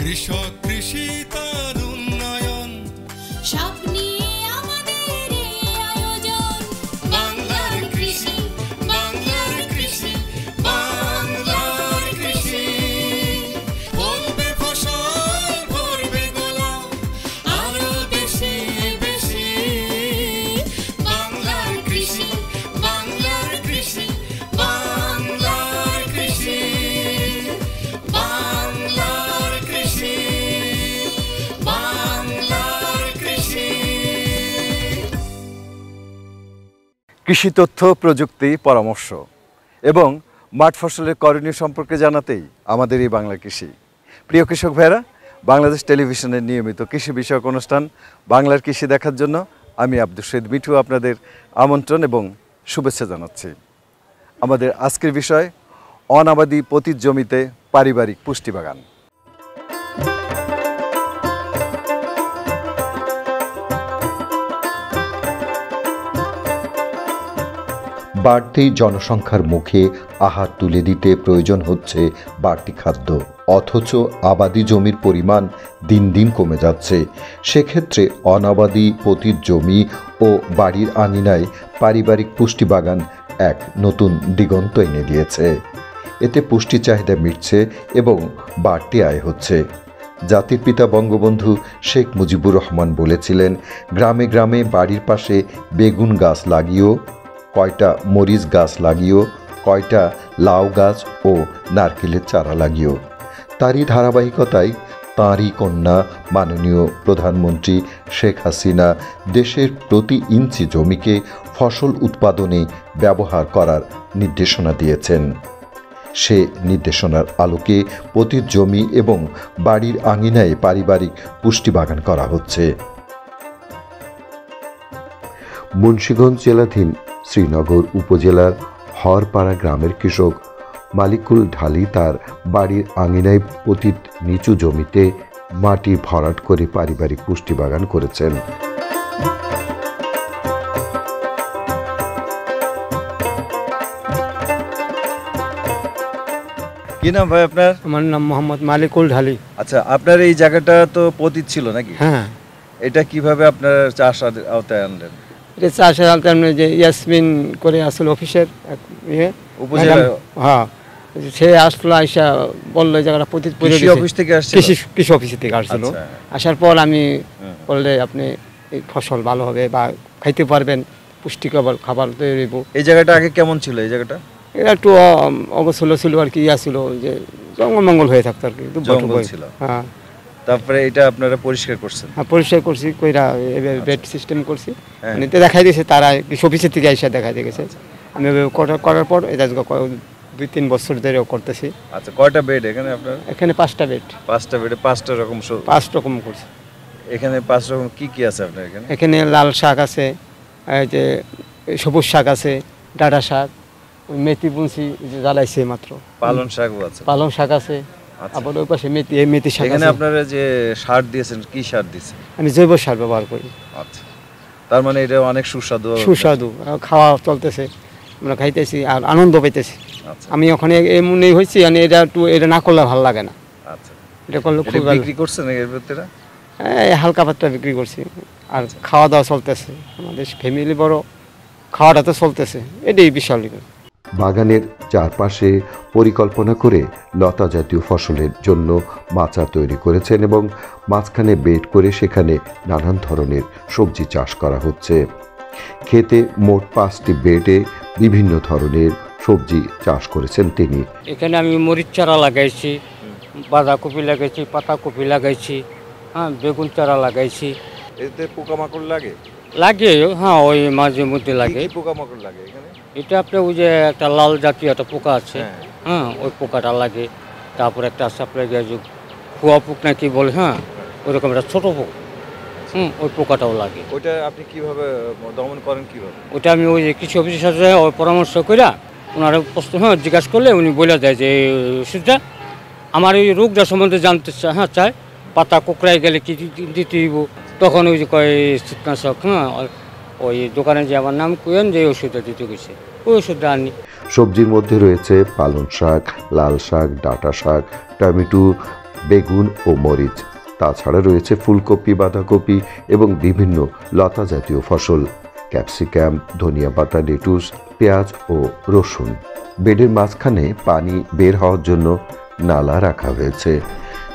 কৃষক কৃষি তার উন্নয়ন সব নিয়ে আমাদের এই আয়োজন। বাংলার কৃষি, বাংলার কৃষি, বাংলার কৃষি। ফলবে ফসল, ভরবে গোলা, আরো বেশি বেশি। বাংলার কৃষি, বাংলার কৃষি, বাংলার কৃষি, বাংলার কৃষি, বাংলার কৃষি। কৃষি তথ্য, প্রযুক্তি, পরামর্শ এবং মাঠ ফসলের করণীয় সম্পর্কে জানাতেই আমাদের এই বাংলা কৃষি। প্রিয় কৃষক ভাইরা, বাংলাদেশ টেলিভিশনের নিয়মিত কৃষি বিষয়ক অনুষ্ঠান বাংলার কৃষি দেখার জন্য আমি আব্দুল শহীদ মিঠু আপনাদের আমন্ত্রণ এবং শুভেচ্ছা জানাচ্ছি। আমাদের আজকের বিষয় অনাবাদি পতিত জমিতে পারিবারিক পুষ্টি বাগান। বাড়তি জনসংখ্যার মুখে আহার তুলে দিতে প্রয়োজন হচ্ছে বাড়তি খাদ্য, অথচ আবাদি জমির পরিমাণ দিন দিন কমে যাচ্ছে। সেক্ষেত্রে অনাবাদি পতিত জমি ও বাড়ির আঙিনায় পারিবারিক পুষ্টি বাগান এক নতুন দিগন্ত এনে দিয়েছে। এতে পুষ্টি চাহিদা মিটছে এবং বাড়তি আয় হচ্ছে। জাতির পিতা বঙ্গবন্ধু শেখ মুজিবুর রহমান বলেছিলেন, গ্রামে গ্রামে বাড়ির পাশে বেগুন গাছ লাগিও, কয়টা মরিচ গাছ লাগিও, কয়টা লাউ গাছ ও নারকেলের চারা লাগিও। তারই ধারাবাহিকতায় তাঁরই কন্যা মাননীয় প্রধানমন্ত্রী শেখ হাসিনা দেশের প্রতি ইঞ্চি জমিকে ফসল উৎপাদনে ব্যবহার করার নির্দেশনা দিয়েছেন। সে নির্দেশনার আলোকে পতিত জমি এবং বাড়ির আঙিনায় পারিবারিক পুষ্টি বাগান করা হচ্ছে। মুন্সিগঞ্জ জেলাধীন শ্রীনগর উপজেলার হরপাড়া গ্রামের কৃষক মালিকুল ঢালি তার বাড়ির আঙিনায় পতিত নিচু জমিতে মাটি ভরাট করে পারিবারিক পুষ্টি বাগান করেছেন। কি নাম ভাই আপনার? আমার নাম মোহাম্মদ মালিকুল ঢালি। আচ্ছা, আপনার এই জায়গাটা তো পতিত ছিল নাকি? হ্যাঁ, এটা কিভাবে আপনার চাষ আওতায় আনলেন? এটা চাষের আলতামনে যে ইয়াসমিন করে আসলে অফিসের উপজেলা? হ্যাঁ, সে আসলো, আইসা বললো এই জায়গাটা পতিত কৃষি অফিস থেকে আসছে? কৃষি অফিস থেকে আসছিল। আসার পর আমি বললে আপনি এই ফসল ভালো হবে বা খাইতে পারবেন, পুষ্টিকর খাবার তৈরি হইব। এই জায়গাটা আগে কেমন ছিল? এই জায়গাটা এটা একটু অগোছল ছিল আর কি, ছিল যে জঙ্গল মঙ্গল হয়ে থাকতো আর কি, জঙ্গল ছিল। হ্যাঁ, তারপরে এটা আপনারা পরিষ্কার করছেন? হ্যাঁ, পরিষ্কার করছি, কইরা বেড সিস্টেম করছি। মানে দেখাই দিয়েছে তারা, কৃষি অফিসের থেকে এসে দেখাই দিয়ে গেছে। আমি করার পর এটা 2-3 বছর ধরে করতেছি। আচ্ছা, কয়টা বেড এখানে আপনার? এখানে 5টা বেড। 5টা বেডে 5টা রকম 5 রকম করছি। এখানে 5 রকম কি কি আছে আপনার এখানে? এখানে লাল শাক আছে, এই যে সবুজ শাক আছে, ডাঁটা শাক, ওই মেথি বুনছি যে জ্বালাইছে মাত্র, পালং শাকও আছে। পালং শাক আছে, আবার ওই পাশে মেথি শাক। এখানে আপনারা যে সার দিয়েছেন, কি সার দিয়েছেন? আমি জৈব সার ব্যবহার করি। আচ্ছা, তার মানে এটা অনেক সুস্বাদু। খাওয়া চলতেছে, আমরা খাইতেছি আর আনন্দ পাইতেছি। আচ্ছা, আমি ওখানে এমনই হয়েছি, মানে এটা না করলে ভালো লাগে না। আচ্ছা, এটা করলে খুব ভালো। বিক্রি করছেন এর ভিতরে? হ্যাঁ, হালকা পাতলা বিক্রি করছি, আর খাওয়া দাওয়া চলতেছে। আমাদের ফ্যামিলি বড়, খাওয়াটা তো চলতেছে, এটাই বিশাল। বাগানের চারপাশে পরিকল্পনা করে লতা জাতীয় ফসলের জন্য মাচা তৈরি করেছেন এবং মাঝখানে বেড করে সেখানে নানান ধরনের সবজি চাষ করা হচ্ছে। খেতে মোট 5টি বেডে বিভিন্ন ধরনের সবজি চাষ করেছেন তিনি। এখানে আমি মরিচ চারা লাগাইছি, বাঁধাকপি লাগাইছি, পাতাকপি লাগাইছি, হ্যাঁ, বেগুন চারা লাগাইছি। এতে পোকামাকড় লাগে? লাগে, হ্যাঁ, ওই মাঝে মধ্যে লাগে। পোকামাকড় লাগে এখানে? এটা আপনার ওই যে একটা লাল জাতীয় একটা পোকা আছে, হ্যাঁ, ওই পোকাটা লাগে। তারপর একটা আছে আপনার কুয়া পোক না কি বলে, হ্যাঁ, ওইরকম একটা ছোটো পোক, ওই পোকাটাও লাগে। ওইটা আপনি কিভাবে দমন করেন? কিভাবে? ওইটা আমি ওই যে কৃষি অফিসের সাথে ওই পরামর্শ করে ওনারা প্রশ্ন জিজ্ঞাসা করলে উনি বলে দেয় যে এই ওষুধটা আমার এই রোগটা সম্বন্ধে জানতে চায়, পাতা কোঁকড়ায় গেলে কি দিতে দিব, তখন ওই যে কয় কীটনাশক, হ্যাঁ, ওই দোকানে যে আমার নাম কুয়েন যে ওষুধটা দিতে গেছে, ওই ওষুধটা আনি। সবজির মধ্যে রয়েছে পালং শাক, লাল শাক, ডাঁটা শাক, টমেটো, বেগুন ও মরিচ। তাছাড়া রয়েছে ফুলকপি, বাঁধাকপি এবং বিভিন্ন লতা জাতীয় ফসল, ক্যাপসিকাম, ধনিয়া পাতা, লেটুস, পেঁয়াজ ও রসুন। বেডের মাঝখানে পানি বের হওয়ার জন্য নালা রাখা হয়েছে।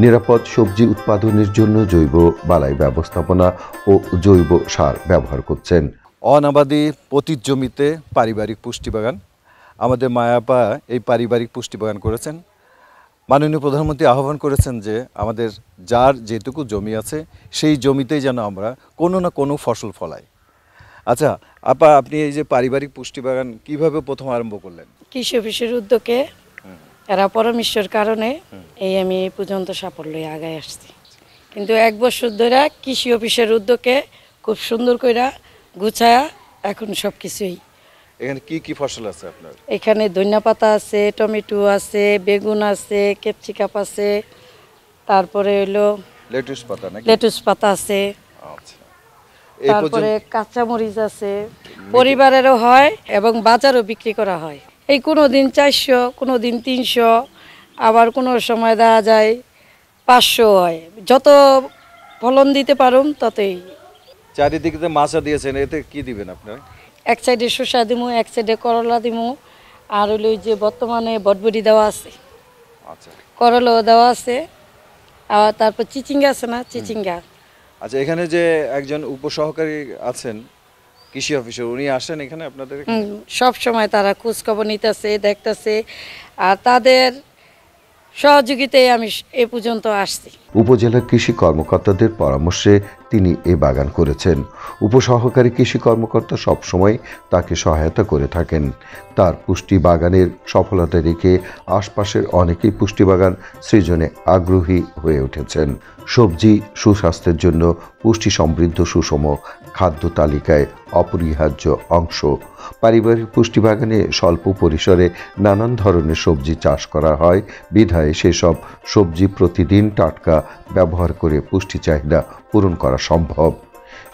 নিরাপদ সবজি উৎপাদনের জন্য জৈব বালাই ব্যবস্থাপনা ও জৈব সার ব্যবহার করছেন। অনাবাদি পতিত জমিতে পারিবারিক পুষ্টি বাগান। আমাদের মায়াপা এই পারিবারিক পুষ্টি বাগান করেছেন। মাননীয় প্রধানমন্ত্রী আহ্বান করেছেন যে আমাদের যার যেটুকু জমি আছে সেই জমিতেই যেন আমরা কোনো না কোনো ফসল ফলাই। আচ্ছা আপা, আপনি এই যে পারিবারিক পুষ্টি বাগান কীভাবে প্রথম আরম্ভ করলেন? কৃষি অফিসের উদ্যোগে এরা পরামর্শের কারণে আমি এই পর্যন্ত সাফল্য আগায় আসছি। কিন্তু 1 বছর ধরে কৃষি অফিসের উদ্যোগে খুব সুন্দর করে গুছায়া এখন সব কিছুই। এখানে কি কি ফসল আছে আপনার? এখানে ধনিয়া পাতা আছে, টমেটো আছে, বেগুন আছে, ক্যাপসিকাম আছে, তারপরে হলো লেটুস পাতা নাকি? লেটুস পাতা আছে, আচ্ছা। এই তারপরে কাঁচামরিচ আছে। পরিবারেরও হয় এবং বাজারও বিক্রি করা হয়। এই কোনো দিন 400, কোনো দিন 300, আবার কোনো সময় দেখা যায় 500 হয়। যত ফলন দিতে পারুন ততই। চারিদিকে যে মাছা দিয়েছেন, এতে কি দিবেন আপনার? এক সাইডে শসা দিমু, এক সাইডে করলা দিমু, আর হলো ওই যে বর্তমানে বটবটি দেওয়া আছে, আচ্ছা, করলাও দেওয়া আছে, আর তারপর চিচিঙ্গা আছে না, চিচিঙ্গা। আচ্ছা, এখানে যে একজন উপসহকারী আছেন কৃষি অফিসার, উনি আসেন এখানে আপনাদের? সব সময় তারা খোঁজ খবর নিতেছে, দেখতেছে, আর তাদের সহযোগিতায় আমি এ পর্যন্ত আসছি। উপজেলা কৃষি কর্মকর্তাদের পরামর্শে তিনি এ বাগান করেছেন। উপসহকারী কৃষি কর্মকর্তা সবসময় তাকে সহায়তা করে থাকেন। তার পুষ্টি বাগানের সফলতা দেখে আশপাশের অনেকেই পুষ্টি বাগান সৃজনে আগ্রহী হয়ে উঠেছেন। সবজি সুস্বাস্থ্যের জন্য পুষ্টি সমৃদ্ধ সুষম খাদ্য তালিকায় অপরিহার্য অংশ। পারিবারিক পুষ্টি বাগানে স্বল্প পরিসরে নানান ধরনের সবজি চাষ করা হয় বিধায় সেসব সবজি প্রতিদিন টাটকা ব্যবহার করে পুষ্টি চাহিদা পূরণ করা সম্ভব।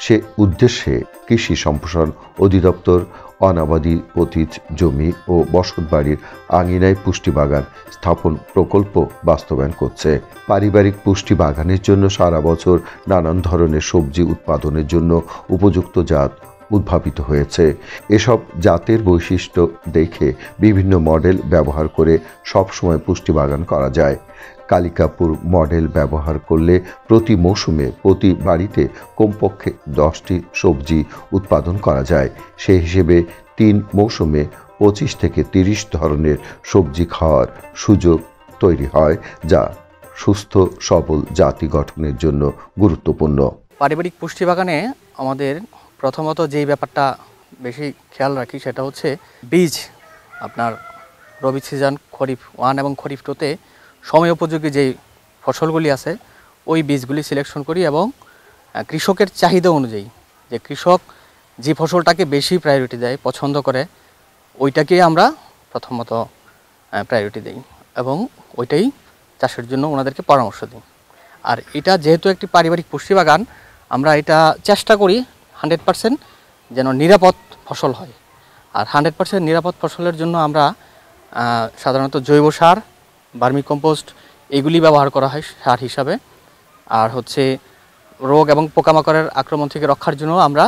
সে উদ্দেশ্যে কৃষি সম্প্রসারণ অধিদপ্তর অনাবাদি পতিত জমি ও বসতবাড়ির আঙিনায় পুষ্টি বাগান স্থাপন প্রকল্প বাস্তবায়ন করছে। পারিবারিক পুষ্টি বাগানের জন্য সারা বছর নানান ধরনের সবজি উৎপাদনের জন্য উপযুক্ত জাত উদ্ভাবিত হয়েছে। এসব জাতের বৈশিষ্ট্য দেখে বিভিন্ন মডেল ব্যবহার করে সবসময় পুষ্টি বাগান করা যায়। কালিকাপুর মডেল ব্যবহার করলে প্রতি মৌসুমে প্রতি বাড়িতে কমপক্ষে 10টি সবজি উৎপাদন করা যায়। সেই হিসেবে 3 মৌসুমে 25 থেকে 30 ধরনের সবজি খাওয়ার সুযোগ তৈরি হয়, যা সুস্থ সবল জাতি গঠনের জন্য গুরুত্বপূর্ণ। পারিবারিক পুষ্টি বাগানে আমাদের প্রথমত যেই ব্যাপারটা বেশি খেয়াল রাখি সেটা হচ্ছে বীজ। আপনার রবি সিজন খরিফ 1 এবং খরিফ 2তে সময় উপযোগী যেই ফসলগুলি আছে ওই বীজগুলি সিলেকশন করি এবং কৃষকের চাহিদা অনুযায়ী যে কৃষক যে ফসলটাকে বেশি প্রায়োরিটি দেয়, পছন্দ করে, ওইটাকেই আমরা প্রথমত প্রায়োরিটি দিই এবং ওইটাই চাষের জন্য ওনাদেরকে পরামর্শ দিই। আর এটা যেহেতু একটি পারিবারিক পুষ্টি বাগান, আমরা এটা চেষ্টা করি 100% যেন নিরাপদ ফসল হয়। আর 100% নিরাপদ ফসলের জন্য আমরা সাধারণত জৈব সার, ভার্মি কম্পোস্ট এগুলি ব্যবহার করা হয় সার হিসাবে। আর হচ্ছে রোগ এবং পোকামাকড়ের আক্রমণ থেকে রক্ষার জন্য আমরা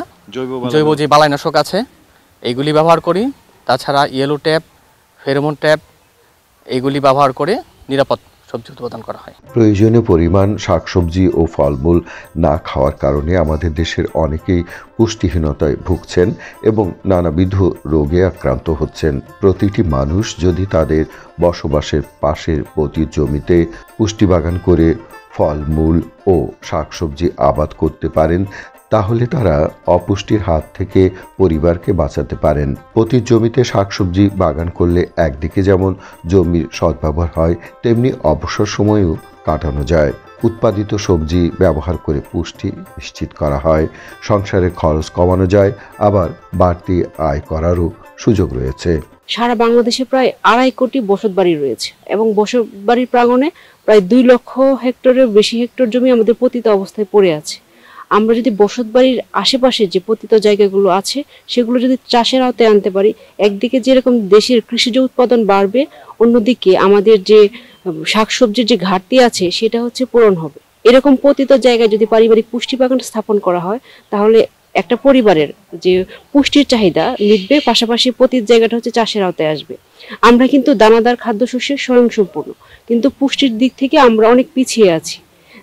জৈব যে বালাইনাশক আছে এইগুলি ব্যবহার করি। তাছাড়া ইয়েলো ট্যাপ, ফেরোমন ট্যাপ এইগুলি ব্যবহার করে নিরাপদ সবজি উৎপাদন করা হয়। প্রয়োজনীয় পরিমাণ শাকসবজি ও ফলমূল না খাওয়ার কারণে আমাদের দেশের অনেকেই পুষ্টিহীনতায় ভুগছেন এবং নানাবিধ রোগে আক্রান্ত হচ্ছেন। প্রতিটি মানুষ যদি তাদের বসবাসের পাশের প্রতি জমিতে পুষ্টি বাগান করে ফলমূল ও শাকসবজি আবাদ করতে পারেন, তাহলে তারা অপুষ্টির হাত থেকে পরিবারকে বাঁচাতে পারেন। প্রতি জমিতে শাকসবজি বাগান করলে একদিকে যেমন জমির সদ্ব্যবহার হয়, তেমনি অবসর সময়ও কাটানো যায়। উৎপাদিত সবজি ব্যবহার করে পুষ্টি নিশ্চিত করা হয়, সংসারের খরচ কমানো যায়, আবার বাড়তি আয় করারও সুযোগ রয়েছে। সারা বাংলাদেশে প্রায় 2.5 কোটি বসতবাড়ি রয়েছে এবং বসতবাড়ির প্রাঙ্গণে প্রায় 2 লক্ষ হেক্টরের বেশি হেক্টর জমি আমাদের পতিত অবস্থায় পড়ে আছে। আমরা যদি বসতবাড়ির আশেপাশে যে পতিত জায়গাগুলো আছে সেগুলো যদি চাষের আওতায় আনতে পারি, একদিকে যেরকম দেশের কৃষিজ উৎপাদন বাড়বে, অন্যদিকে আমাদের যে শাকসবজির যে ঘাটতি আছে সেটা হচ্ছে পূরণ হবে। এরকম পতিত জায়গায় যদি পারিবারিক পুষ্টি বাগান স্থাপন করা হয় তাহলে একটা পরিবারের যে পুষ্টির চাহিদা মিটবে, পাশাপাশি পতিত জায়গাটা হচ্ছে চাষের আওতায় আসবে। আমরা কিন্তু দানাদার খাদ্যশস্যের স্বয়ংসম্পূর্ণ, কিন্তু পুষ্টির দিক থেকে আমরা অনেক পিছিয়ে আছি।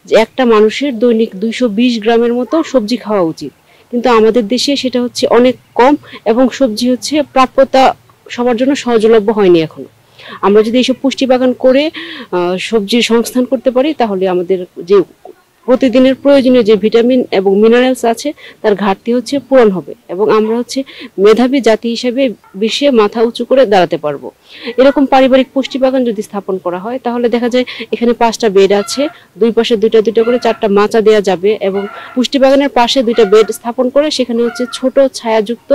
যে একটা মানুষের দৈনিক 220 গ্রামের মতো সবজি খাওয়া উচিত, কিন্তু আমাদের দেশে সেটা হচ্ছে অনেক কম এবং সবজি হচ্ছে প্রাপ্যতা সবার জন্য সহজলভ্য হয়নি এখনো। আমরা যদি এইসব পুষ্টি বাগান করে সবজির সংস্থান করতে পারি তাহলে আমাদের যে প্রতিদিনের প্রয়োজনীয় যে ভিটামিন এবং মিনারেলস আছে তার ঘাটতি হচ্ছে পূরণ হবে এবং আমরা হচ্ছে মেধাবী জাতি হিসেবে বিশ্বে মাথা উঁচু করে দাঁড়াতে পারবো। এরকম পারিবারিক পুষ্টি বাগান যদি স্থাপন করা হয় তাহলে দেখা যায় এখানে 5টা বেড আছে, দুই পাশে দুইটা করে 4টা মাচা দেওয়া যাবে এবং পুষ্টি বাগানের পাশে 2টা বেড স্থাপন করে সেখানে হচ্ছে ছোট ছায়াযুক্ত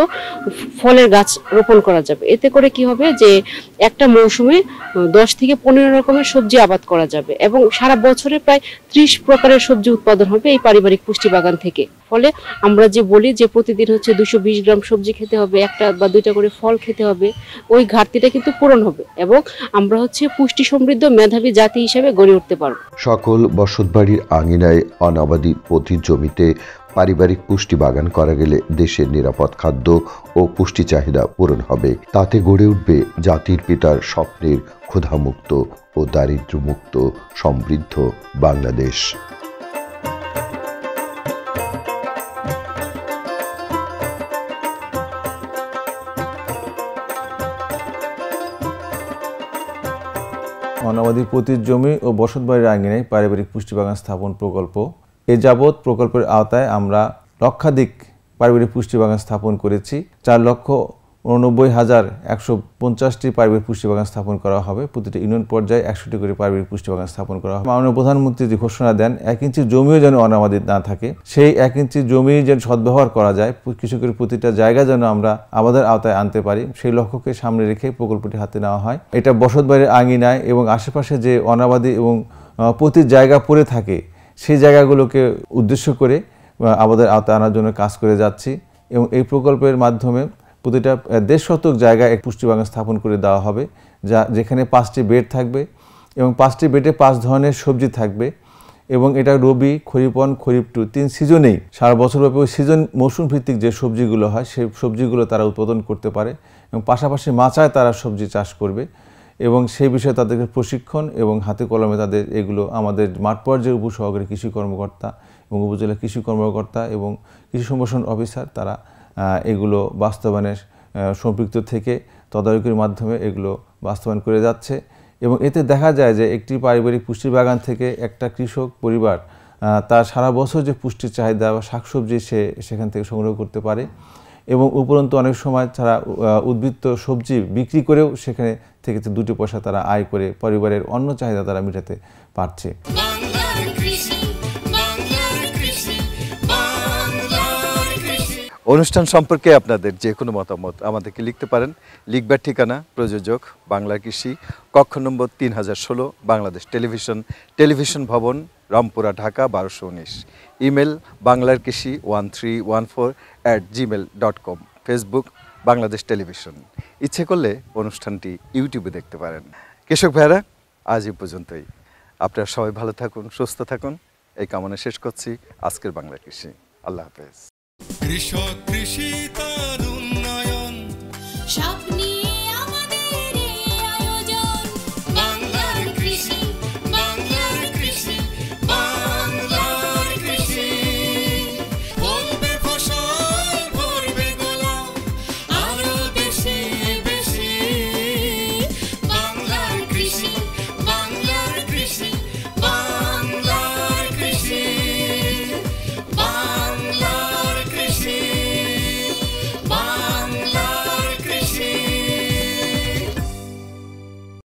ফলের গাছ রোপণ করা যাবে। এতে করে কি হবে যে একটা মৌসুমে 10 থেকে 15 রকমের সবজি আবাদ করা যাবে এবং সারা বছরে প্রায় 30 প্রকারের সবজি উৎপাদন হবে এই পারিবারিক পুষ্টি বাগান থেকে। ফলে আমরা যে বলি যে প্রতিদিন হচ্ছে 220 গ্রাম সবজি খেতে হবে, 1টা বা 2টা করে ফল খেতে হবে, ওই ঘাটতিটা কিন্তু পূরণ হবে এবং আমরা হচ্ছে পুষ্টি সমৃদ্ধ মেধাবী জাতি হিসেবে গড়ে উঠতে পারবো। সকল বসতবাড়ির আঙিনায় অনাবাদি পতিত জমিতে পারিবারিক পুষ্টি বাগান করা গেলে দেশের নিরাপদ খাদ্য ও পুষ্টি চাহিদা পূরণ হবে। তাতে গড়ে উঠবে জাতির পিতার স্বপ্নের ক্ষুধামুক্ত ও দারিদ্র্যমুক্ত সমৃদ্ধ বাংলাদেশ। অনাবাদি পতিত জমি ও বসতবাড়ির আঙিনায় পারিবারিক পুষ্টি বাগান স্থাপন প্রকল্প। এ যাবৎ প্রকল্পের আওতায় আমরা লক্ষাধিক পারিবারিক পুষ্টি বাগান স্থাপন করেছি। 4,89,150টি পারিবারিক পুষ্টি বাগান স্থাপন করা হবে। প্রতিটি ইউনিয়ন পর্যায়ে 100টি করে পারিবারিক পুষ্টি বাগান স্থাপন করা হবে। মাননীয় প্রধানমন্ত্রী যে ঘোষণা দেন 1 ইঞ্চি জমিও যেন অনাবাদি না থাকে, সেই 1 ইঞ্চি জমি যেন সদ্ব্যবহার করা যায়, কৃষকের প্রতিটা জায়গা যেন আমরা আবাদের আওতায় আনতে পারি, সেই লক্ষ্যকে সামনে রেখে প্রকল্পটি হাতে নেওয়া হয়। এটা বসতবাড়ির আঙিনায় এবং আশেপাশে যে অনাবাদি এবং পতিত জায়গা পড়ে থাকে সেই জায়গাগুলোকে উদ্দেশ্য করে আবাদের আওতায় আনার জন্য কাজ করে যাচ্ছি এবং এই প্রকল্পের মাধ্যমে প্রতিটা 1.5 শতক জায়গায় এক পুষ্টি বাগান স্থাপন করে দেওয়া হবে, যেখানে 5টি বেড থাকবে এবং 5টি বেডে 5 ধরনের সবজি থাকবে এবং এটা রবি, খরিফন, খরিফ 2 3 সিজনেই সারা বছরব্যাপী সিজন মৌসুম ভিত্তিক যে সবজিগুলো হয় সেই সবজিগুলো তারা উৎপাদন করতে পারে এবং পাশাপাশি মাচায় তারা সবজি চাষ করবে এবং সেই বিষয়ে তাদেরকে প্রশিক্ষণ এবং হাতে কলমে তাদের এগুলো আমাদের মাঠ পর্যায়ে উপসহকারী কৃষি কর্মকর্তা এবং উপজেলা কৃষি কর্মকর্তা এবং কৃষি সম্প্রসারণ অফিসার তারা এগুলো বাস্তবায়নে সম্পৃক্ত থেকে তদারকির মাধ্যমে এগুলো বাস্তবায়ন করে যাচ্ছে এবং এতে দেখা যায় যে একটি পারিবারিক পুষ্টি বাগান থেকে একটা কৃষক পরিবার তার সারা বছর যে পুষ্টির চাহিদা বা শাকসবজি সে সেখান থেকে সংগ্রহ করতে পারে এবং উপরন্তু অনেক সময় তারা উদ্বৃত্ত সবজি বিক্রি করেও সেখানে থেকে 2টি পয়সা তারা আয় করে পরিবারের অন্য চাহিদা তারা মেটাতে পারছে। অনুষ্ঠান সম্পর্কে আপনাদের যে কোনো মতামত আমাদেরকে লিখতে পারেন। লিখবার ঠিকানা প্রযোজক বাংলা কৃষি, কক্ষ নম্বর 3016, বাংলাদেশ টেলিভিশন ভবন, Rampura, Dhaka 1219। Email banglarkishi1314@gmail.com। Facebook Bangladesh television. ইচ্ছে করলে অনুষ্ঠানটি ইউটিউবে দেখতে পারেন। কৃষক ভাইরা, আজ এই পর্যন্তই। আপনারা সবাই ভালো থাকুন, সুস্থ থাকুন, এই কামনা শেষ করছি আজকের বাংলা কৃষি। আল্লাহ হাফেজ। কৃষক কৃষি তার উন্নয়ন স্বপ্ন